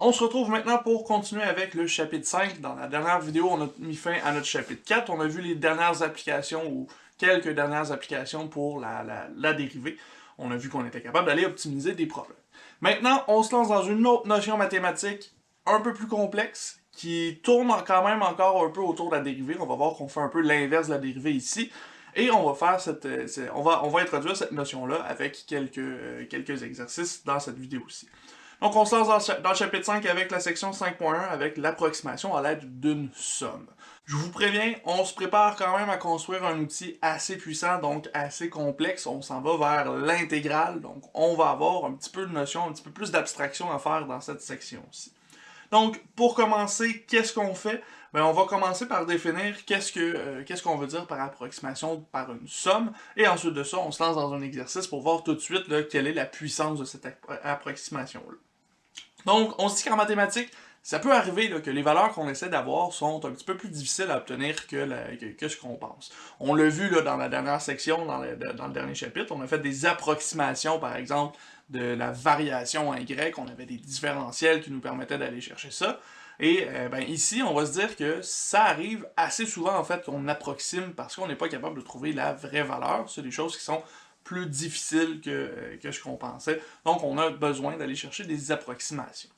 On se retrouve maintenant pour continuer avec le chapitre 5. Dans la dernière vidéo, on a mis fin à notre chapitre 4. On a vu les dernières applications ou quelques dernières applications pour la dérivée. On a vu qu'on était capable d'aller optimiser des problèmes. Maintenant, on se lance dans une autre notion mathématique un peu plus complexe qui tourne quand même encore un peu autour de la dérivée. On va voir qu'on fait un peu l'inverse de la dérivée ici. Et on va faire on va introduire cette notion-là avec quelques exercices dans cette vidéo-ci. Donc on se lance dans le chapitre 5 avec la section 5.1 avec l'approximation à l'aide d'une somme. Je vous préviens, on se prépare quand même à construire un outil assez puissant, donc assez complexe. On s'en va vers l'intégrale, donc on va avoir un petit peu de notion, un petit peu plus d'abstraction à faire dans cette section-ci. Donc, pour commencer, qu'est-ce qu'on fait? Ben, on va commencer par définir qu'est-ce qu'on veut dire par approximation par une somme, et ensuite de ça, on se lance dans un exercice pour voir tout de suite là, quelle est la puissance de cette approximation-là. Donc, on se dit qu'en mathématiques, ça peut arriver là, que les valeurs qu'on essaie d'avoir sont un petit peu plus difficiles à obtenir que ce qu'on pense. On l'a vu là, dans la dernière section, dans le dernier chapitre, on a fait des approximations, par exemple, de la variation en Y, on avait des différentiels qui nous permettaient d'aller chercher ça. Et ici, on va se dire que ça arrive assez souvent en fait qu'on approxime parce qu'on n'est pas capable de trouver la vraie valeur. C'est des choses qui sont plus difficiles que ce qu'on pensait. Donc on a besoin d'aller chercher des approximations.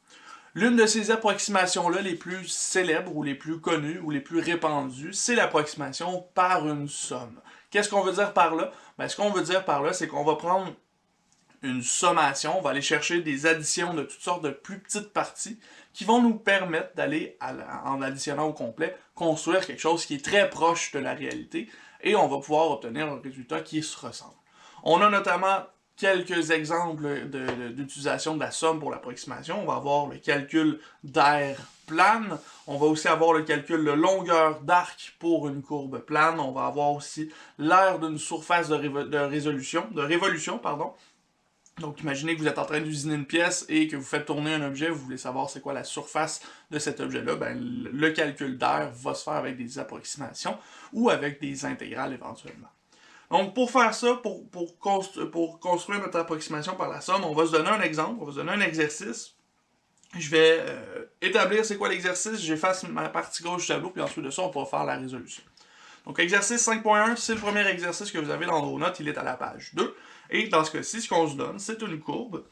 L'une de ces approximations-là les plus célèbres ou les plus connues ou les plus répandues, c'est l'approximation par une somme. Qu'est-ce qu'on veut dire par là? Ben, ce qu'on veut dire par là, c'est qu'on va prendre une sommation, on va aller chercher des additions de toutes sortes de plus petites parties qui vont nous permettre d'aller, en additionnant au complet, construire quelque chose qui est très proche de la réalité et on va pouvoir obtenir un résultat qui se ressemble. On a notamment quelques exemples d'utilisation de la somme pour l'approximation. On va avoir le calcul d'aire plane. On va aussi avoir le calcul de longueur d'arc pour une courbe plane. On va avoir aussi l'aire d'une surface de révolution. Donc, imaginez que vous êtes en train d'usiner une pièce et que vous faites tourner un objet, vous voulez savoir c'est quoi la surface de cet objet-là, ben, le calcul d'aire va se faire avec des approximations ou avec des intégrales éventuellement. Donc, pour faire ça, pour construire notre approximation par la somme, on va se donner un exemple, on va se donner un exercice. Je vais établir c'est quoi l'exercice, j'efface ma partie gauche du tableau, puis ensuite de ça, on pourra faire la résolution. Donc, exercice 5.1, c'est le premier exercice que vous avez dans vos notes, il est à la page 2. Et dans ce cas-ci, ce qu'on se donne, c'est une courbe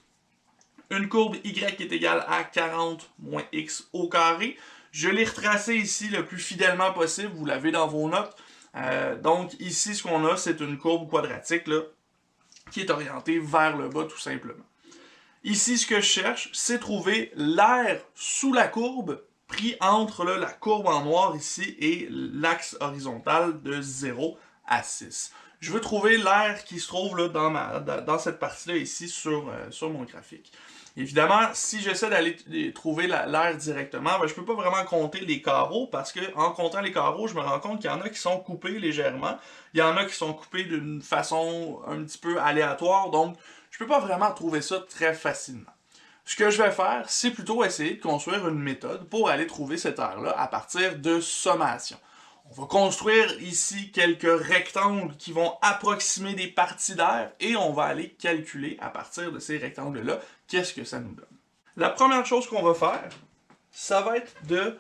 y qui est égale à 40 moins x au carré. Je l'ai retracé ici le plus fidèlement possible, vous l'avez dans vos notes. Donc ici, ce qu'on a, c'est une courbe quadratique là, qui est orientée vers le bas tout simplement. Ici, ce que je cherche, c'est trouver l'aire sous la courbe pris entre là, la courbe en noir ici et l'axe horizontal de 0 à 6. Je veux trouver l'aire qui se trouve là, dans cette partie-là ici sur mon graphique. Évidemment, si j'essaie d'aller trouver l'aire directement, ben, je peux pas vraiment compter les carreaux parce que en comptant les carreaux, je me rends compte qu'il y en a qui sont coupés légèrement, il y en a qui sont coupés d'une façon un petit peu aléatoire, donc je peux pas vraiment trouver ça très facilement. Ce que je vais faire, c'est plutôt essayer de construire une méthode pour aller trouver cette aire-là à partir de sommations. On va construire ici quelques rectangles qui vont approximer des parties d'aire et on va aller calculer à partir de ces rectangles-là qu'est-ce que ça nous donne. La première chose qu'on va faire, ça va être de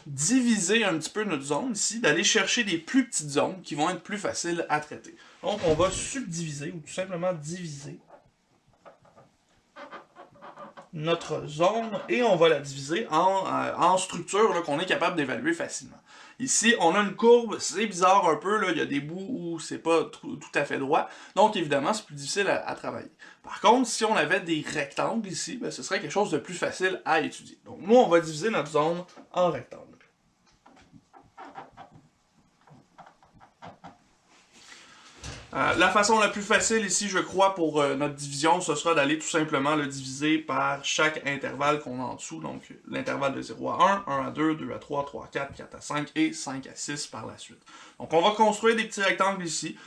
diviser un petit peu notre zone ici, d'aller chercher des plus petites zones qui vont être plus faciles à traiter. Donc on va subdiviser ou tout simplement diviser notre zone et on va la diviser en structures qu'on est capable d'évaluer facilement. Ici, on a une courbe, c'est bizarre un peu, là, il y a des bouts où c'est pas tout à fait droit, donc évidemment c'est plus difficile à travailler. Par contre, si on avait des rectangles ici, ben, ce serait quelque chose de plus facile à étudier. Donc nous, on va diviser notre zone en rectangles. La façon la plus facile ici, je crois, pour notre division, ce sera d'aller tout simplement le diviser par chaque intervalle qu'on a en dessous. Donc, l'intervalle de 0 à 1, 1 à 2, 2 à 3, 3 à 4, 4 à 5 et 5 à 6 par la suite. Donc, on va construire des petits rectangles ici.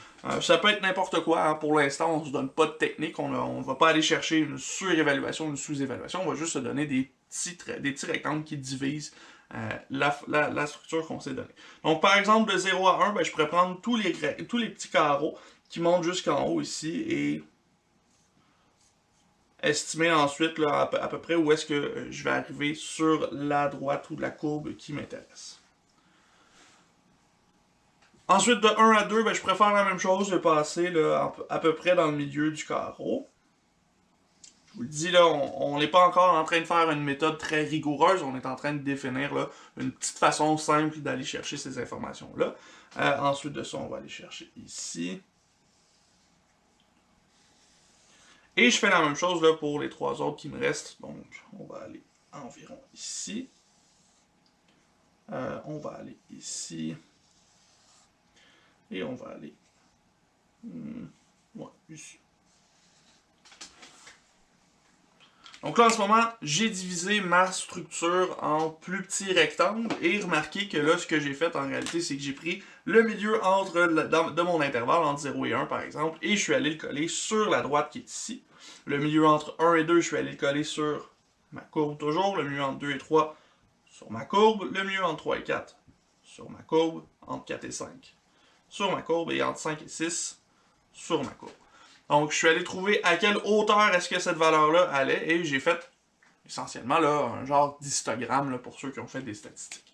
Ça peut être n'importe quoi. Hein. Pour l'instant, on ne se donne pas de technique. On ne va pas aller chercher une surévaluation, une sous-évaluation. On va juste se donner des petits rectangles qui divisent la structure qu'on s'est donnée. Donc, par exemple, de 0 à 1, ben, je pourrais prendre tous les petits carreaux qui monte jusqu'en haut ici et estimer ensuite là, à peu près où est-ce que je vais arriver sur la droite ou la courbe qui m'intéresse. Ensuite, de 1 à 2, ben, je préfère la même chose, je vais passer là, à peu près dans le milieu du carreau. Je vous le dis, là, on n'est pas encore en train de faire une méthode très rigoureuse, on est en train de définir là, une petite façon simple d'aller chercher ces informations-là. Ensuite de ça, on va aller chercher ici. Et je fais la même chose là, pour les 3 autres qui me restent. Donc, on va aller environ ici. On va aller ici. Et on va aller ouais, ici. Donc là, en ce moment, j'ai divisé ma structure en plus petits rectangles. Et remarquez que là, ce que j'ai fait en réalité, c'est que j'ai pris le milieu de mon intervalle, entre 0 et 1 par exemple, et je suis allé le coller sur la droite qui est ici. Le milieu entre 1 et 2, je suis allé le coller sur ma courbe toujours. Le milieu entre 2 et 3, sur ma courbe. Le milieu entre 3 et 4, sur ma courbe. Entre 4 et 5, sur ma courbe. Et entre 5 et 6, sur ma courbe. Donc, je suis allé trouver à quelle hauteur est-ce que cette valeur-là allait, et j'ai fait essentiellement là, un genre d'histogramme là, pour ceux qui ont fait des statistiques.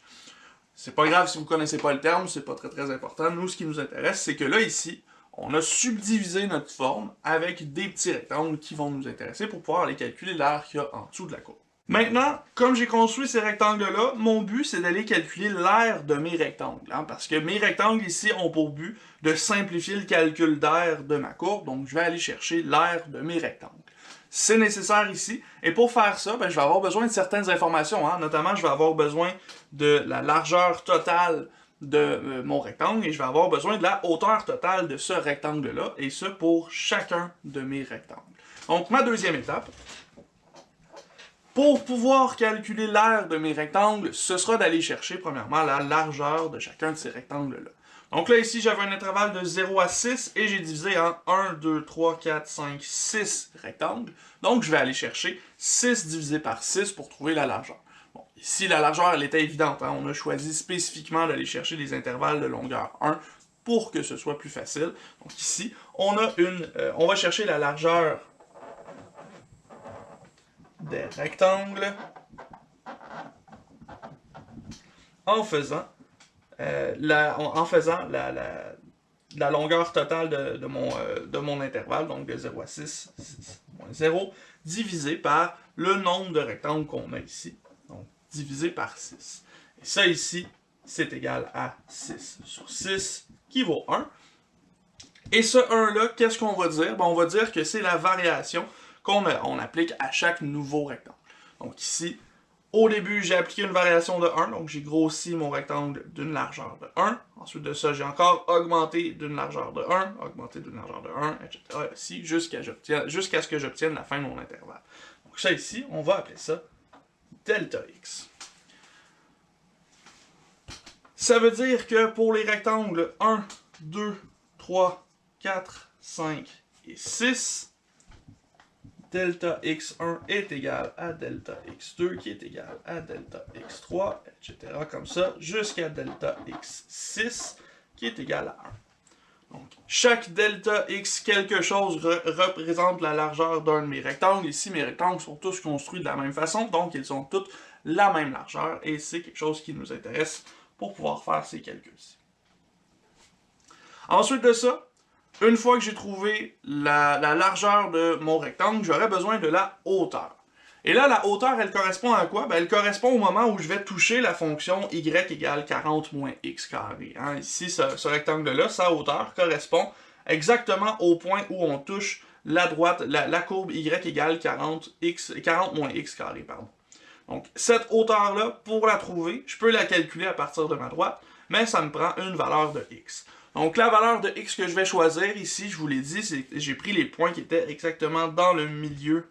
C'est pas grave si vous connaissez pas le terme, c'est pas très important. Nous, ce qui nous intéresse, c'est que là, ici, on a subdivisé notre forme avec des petits rectangles qui vont nous intéresser pour pouvoir aller calculer l'aire qu'il y a en dessous de la courbe. Maintenant, comme j'ai construit ces rectangles-là, mon but, c'est d'aller calculer l'aire de mes rectangles. Hein, parce que mes rectangles ici ont pour but de simplifier le calcul d'aire de ma courbe. Donc, je vais aller chercher l'aire de mes rectangles. C'est nécessaire ici. Et pour faire ça, ben, je vais avoir besoin de certaines informations. Hein. Notamment, je vais avoir besoin de la largeur totale de mon rectangle. Et je vais avoir besoin de la hauteur totale de ce rectangle-là. Et ce, pour chacun de mes rectangles. Donc, ma deuxième étape, pour pouvoir calculer l'aire de mes rectangles, ce sera d'aller chercher premièrement la largeur de chacun de ces rectangles-là. Donc là, ici, j'avais un intervalle de 0 à 6 et j'ai divisé en 1, 2, 3, 4, 5, 6 rectangles. Donc, je vais aller chercher 6 divisé par 6 pour trouver la largeur. Bon, ici, la largeur, elle était évidente. Hein? On a choisi spécifiquement d'aller chercher des intervalles de longueur 1 pour que ce soit plus facile. Donc ici, on va chercher la largeur des rectangles en faisant la longueur totale de mon intervalle, donc de 0 à 6, 6 moins 0, divisé par le nombre de rectangles qu'on a ici, donc divisé par 6. Et ça ici, c'est égal à 6 sur 6, qui vaut 1. Et ce 1-là, qu'est-ce qu'on va dire? Ben, on va dire que c'est la variation qu'on applique à chaque nouveau rectangle. Donc ici, au début, j'ai appliqué une variation de 1, donc j'ai grossi mon rectangle d'une largeur de 1. Ensuite de ça, j'ai encore augmenté d'une largeur de 1, augmenté d'une largeur de 1, etc. ici, jusqu'à ce que j'obtienne la fin de mon intervalle. Donc ça ici, on va appeler ça delta x. Ça veut dire que pour les rectangles 1, 2, 3, 4, 5 et 6, delta x1 est égal à delta x2 qui est égal à delta x3, etc. comme ça, jusqu'à delta x6 qui est égal à 1. Donc, chaque delta x quelque chose représente la largeur d'un de mes rectangles. Ici, mes rectangles sont tous construits de la même façon, donc ils sont tous la même largeur, et c'est quelque chose qui nous intéresse pour pouvoir faire ces calculs-ci. Ensuite de ça, une fois que j'ai trouvé la largeur de mon rectangle, j'aurai besoin de la hauteur. Et là, la hauteur, elle correspond à quoi? Ben, elle correspond au moment où je vais toucher la fonction y égale 40 moins x carré. Hein? Ici, ce rectangle-là, sa hauteur correspond exactement au point où on touche la courbe y égale 40 moins x carré. Pardon. Donc, cette hauteur-là, pour la trouver, je peux la calculer à partir de ma droite, mais ça me prend une valeur de x. Donc, la valeur de x que je vais choisir ici, je vous l'ai dit, c'est que j'ai pris les points qui étaient exactement dans le milieu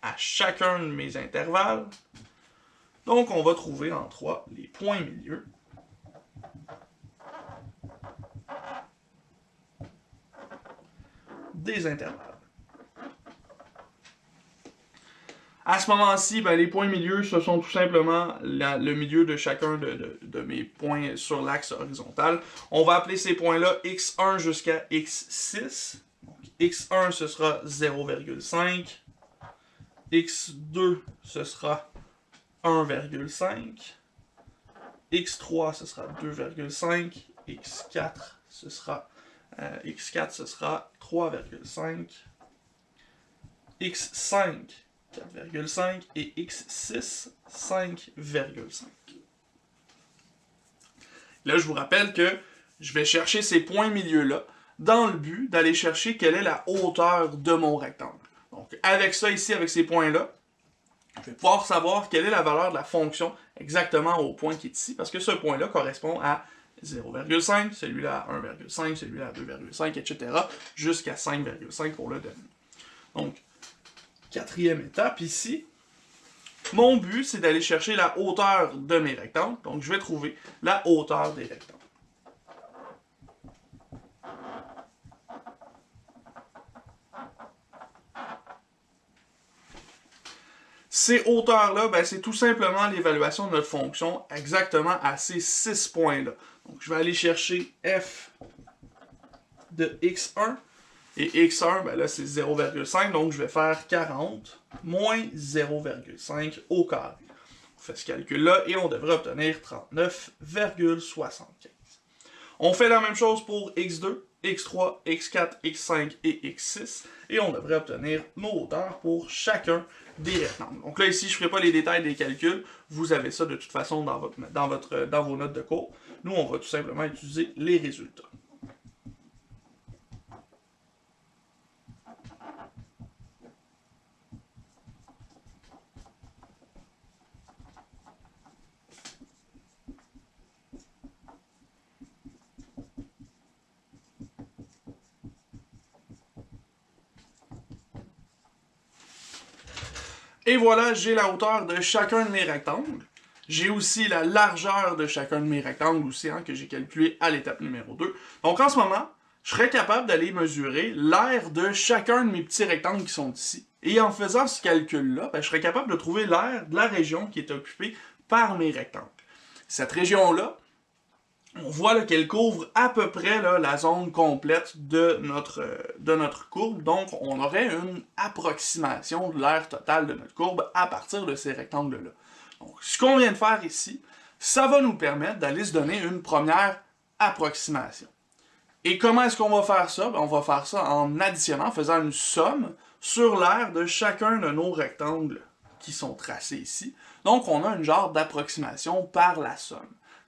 à chacun de mes intervalles. Donc, on va trouver en 3 les points milieux. Des intervalles. À ce moment-ci, ben, les points milieux, ce sont tout simplement le milieu de chacun de mes points sur l'axe horizontal. On va appeler ces points-là x1 jusqu'à x6. Donc, x1, ce sera 0,5. x2, ce sera 1,5. x3, ce sera 2,5. x4, ce sera 3,5. x5, 4,5 et x6, 5,5. Là, je vous rappelle que je vais chercher ces points milieux-là dans le but d'aller chercher quelle est la hauteur de mon rectangle. Donc, avec ça ici, avec ces points-là, je vais pouvoir savoir quelle est la valeur de la fonction exactement au point qui est ici, parce que ce point-là correspond à 0,5, celui-là à 1,5, celui-là à 2,5, etc., jusqu'à 5,5 pour le dernier. Donc, quatrième étape ici, mon but, c'est d'aller chercher la hauteur de mes rectangles. Donc, je vais trouver la hauteur des rectangles. Ces hauteurs-là, ben, c'est tout simplement l'évaluation de notre fonction exactement à ces 6 points-là. Donc, je vais aller chercher f de x1. Et x1, ben là, c'est 0,5, donc je vais faire 40 moins 0,5 au carré. On fait ce calcul-là et on devrait obtenir 39,75. On fait la même chose pour x2, x3, x4, x5 et x6, et on devrait obtenir nos hauteurs pour chacun des rectangles. Donc là, ici, je ne ferai pas les détails des calculs, vous avez ça de toute façon dans vos notes de cours. Nous, on va tout simplement utiliser les résultats. Et voilà, j'ai la hauteur de chacun de mes rectangles. J'ai aussi la largeur de chacun de mes rectangles aussi, hein, que j'ai calculé à l'étape numéro 2. Donc en ce moment, je serais capable d'aller mesurer l'aire de chacun de mes petits rectangles qui sont ici. Et en faisant ce calcul-là, ben, je serais capable de trouver l'aire de la région qui est occupée par mes rectangles. Cette région-là, on voit qu'elle couvre à peu près là, la zone complète de notre courbe, donc on aurait une approximation de l'aire totale de notre courbe à partir de ces rectangles-là. Donc ce qu'on vient de faire ici, ça va nous permettre d'aller se donner une première approximation. Et comment est-ce qu'on va faire ça? Ben, on va faire ça en additionnant, en faisant une somme sur l'aire de chacun de nos rectangles qui sont tracés ici. Donc on a une genre d'approximation par la somme.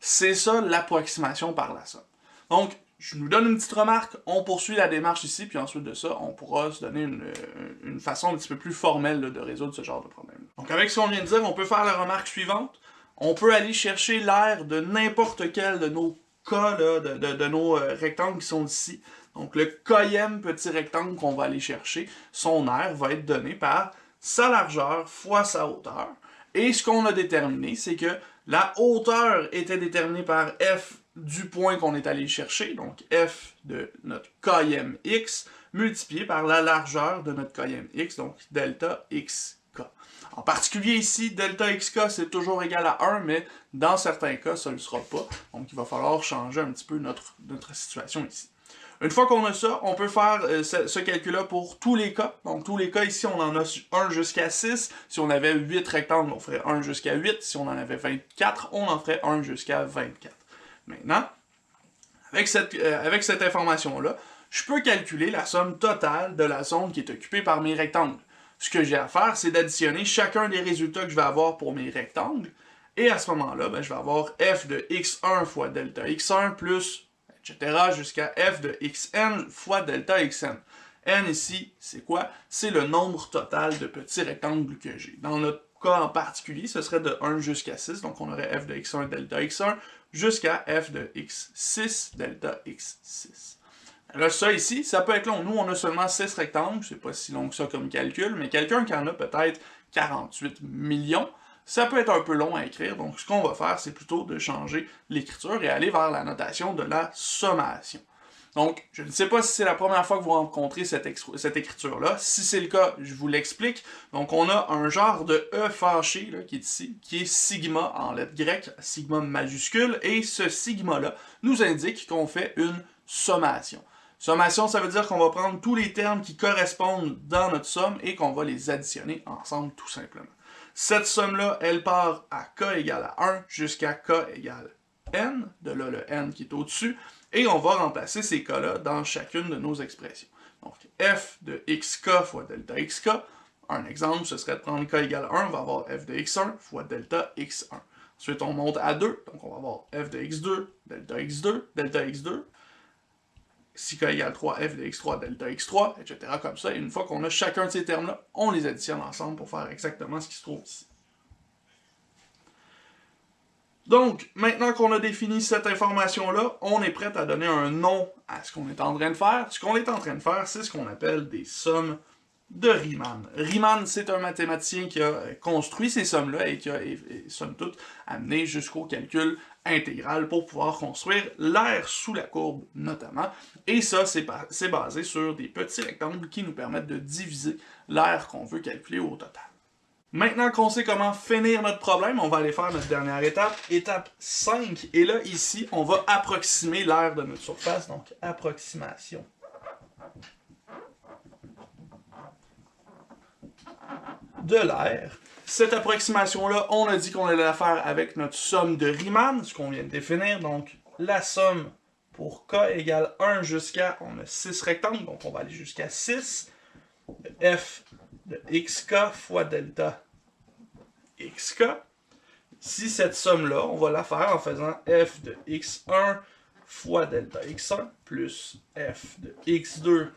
C'est ça l'approximation par la somme. Donc, je nous donne une petite remarque, on poursuit la démarche ici, puis ensuite de ça, on pourra se donner une façon un petit peu plus formelle là, de résoudre ce genre de problème. Donc avec ce qu'on vient de dire, on peut faire la remarque suivante. On peut aller chercher l'aire de n'importe quel de nos cas, là, de nos rectangles qui sont ici. Donc le kème petit rectangle qu'on va aller chercher, son aire va être donné par sa largeur fois sa hauteur. Et ce qu'on a déterminé, c'est que la hauteur était déterminée par f du point qu'on est allé chercher, donc f de notre kème x, multiplié par la largeur de notre kème x, donc delta xk. En particulier ici, delta xk, c'est toujours égal à 1, mais dans certains cas, ça ne le sera pas. Donc il va falloir changer un petit peu notre situation ici. Une fois qu'on a ça, on peut faire ce calcul-là pour tous les cas. Donc, tous les cas, ici, on en a 1 jusqu'à 6. Si on avait 8 rectangles, on ferait 1 jusqu'à 8. Si on en avait 24, on en ferait 1 jusqu'à 24. Maintenant, avec cette information-là, je peux calculer la somme totale de la zone qui est occupée par mes rectangles. Ce que j'ai à faire, c'est d'additionner chacun des résultats que je vais avoir pour mes rectangles. Et à ce moment-là, ben, je vais avoir f de x1 fois delta x1 plus etc. jusqu'à f de xn fois delta xn. N ici, c'est quoi? C'est le nombre total de petits rectangles que j'ai. Dans notre cas en particulier, ce serait de 1 jusqu'à 6, donc on aurait f de x1 delta x1 jusqu'à f de x6 delta x6. Là, ça ici, ça peut être long. Nous, on a seulement 6 rectangles, c'est pas si long que ça comme calcul, mais quelqu'un qui en a peut-être 48 millions, ça peut être un peu long à écrire, donc ce qu'on va faire, c'est plutôt de changer l'écriture et aller vers la notation de la sommation. Donc, je ne sais pas si c'est la première fois que vous rencontrez cette écriture-là. Si c'est le cas, je vous l'explique. Donc, on a un genre de E fâché là, qui est ici, qui est sigma en lettres grecques, sigma majuscule, et ce sigma-là nous indique qu'on fait une sommation. Sommation, ça veut dire qu'on va prendre tous les termes qui correspondent dans notre somme et qu'on va les additionner ensemble tout simplement. Cette somme-là, elle part à k égale à 1 jusqu'à k égale n, de là le n qui est au-dessus, et on va remplacer ces k-là dans chacune de nos expressions. Donc f de xk fois delta xk, un exemple, ce serait de prendre k égale 1, on va avoir f de x1 fois delta x1. Ensuite, on monte à 2, donc on va avoir f de x2, delta x2, delta x2. Si k égale 3, f de x3, delta x3, etc. comme ça. Et une fois qu'on a chacun de ces termes-là, on les additionne ensemble pour faire exactement ce qui se trouve ici. Donc, maintenant qu'on a défini cette information-là, on est prêt à donner un nom à ce qu'on est en train de faire. Ce qu'on est en train de faire, c'est ce qu'on appelle des sommes de Riemann. Riemann, c'est un mathématicien qui a construit ces sommes-là et qui a, somme toute, amené jusqu'au calcul intégral pour pouvoir construire l'aire sous la courbe, notamment. Et ça, c'est basé sur des petits rectangles qui nous permettent de diviser l'aire qu'on veut calculer au total. Maintenant qu'on sait comment finir notre problème, on va aller faire notre dernière étape, étape 5. Et là, ici, on va approximer l'aire de notre surface, donc approximation de l'aire. Cette approximation-là, on a dit qu'on allait la faire avec notre somme de Riemann, ce qu'on vient de définir. Donc, la somme pour k égale 1 jusqu'à, on a 6 rectangles, donc on va aller jusqu'à 6. F de xk fois delta xk. Si cette somme-là, on va la faire en faisant f de x1 fois delta x1 plus f de x2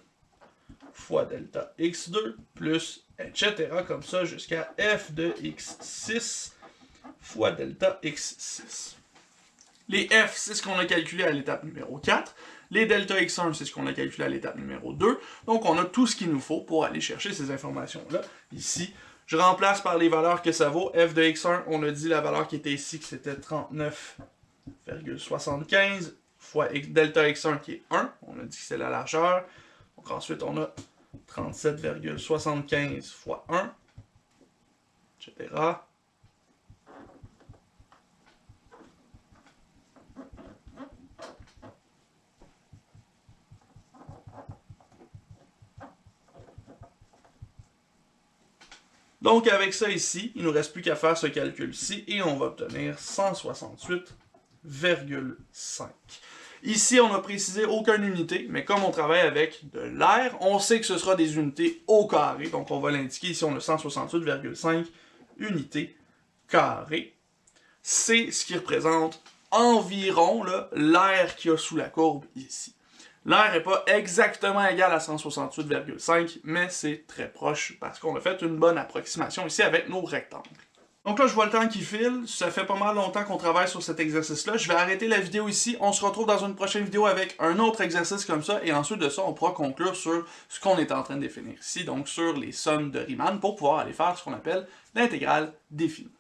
fois delta x2 plus etc. comme ça jusqu'à f de x6 fois delta x6. Les f, c'est ce qu'on a calculé à l'étape numéro 4. Les delta x1, c'est ce qu'on a calculé à l'étape numéro 2. Donc, on a tout ce qu'il nous faut pour aller chercher ces informations-là. Ici, je remplace par les valeurs que ça vaut. F de x1, on a dit la valeur qui était ici, que c'était 39,75 fois delta x1 qui est 1. On a dit que c'est la largeur. Donc, ensuite, on a 37,75 fois 1, etc. Donc, avec ça ici, il ne nous reste plus qu'à faire ce calcul-ci et on va obtenir 168,5. Ici, on n'a précisé aucune unité, mais comme on travaille avec de l'air, on sait que ce sera des unités au carré. Donc, on va l'indiquer ici, on a 168,5 unités carrées. C'est ce qui représente environ l'air qu'il y a sous la courbe ici. L'air n'est pas exactement égal à 168,5, mais c'est très proche parce qu'on a fait une bonne approximation ici avec nos rectangles. Donc là, je vois le temps qui file, ça fait pas mal longtemps qu'on travaille sur cet exercice-là. Je vais arrêter la vidéo ici, on se retrouve dans une prochaine vidéo avec un autre exercice comme ça, et ensuite de ça, on pourra conclure sur ce qu'on est en train de définir ici, donc sur les sommes de Riemann, pour pouvoir aller faire ce qu'on appelle l'intégrale définie.